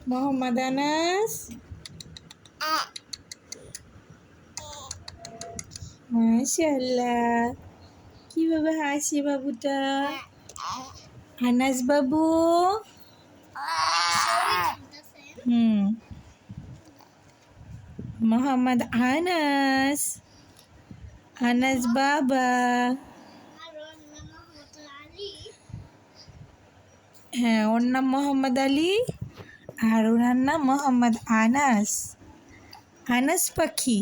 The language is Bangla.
মোহাম্মদ আনাস। মাশাআল্লাহ, কিভাবে হাসি বাবুটা। আনাস বাবু। হুম, মোহাম্মদ আনাস। আনাস বাবা। হ্যাঁ, ওর নাম মোহাম্মদ আলী আর ওনার নাম মোহাম্মদ আনাস। আনাস পাখি।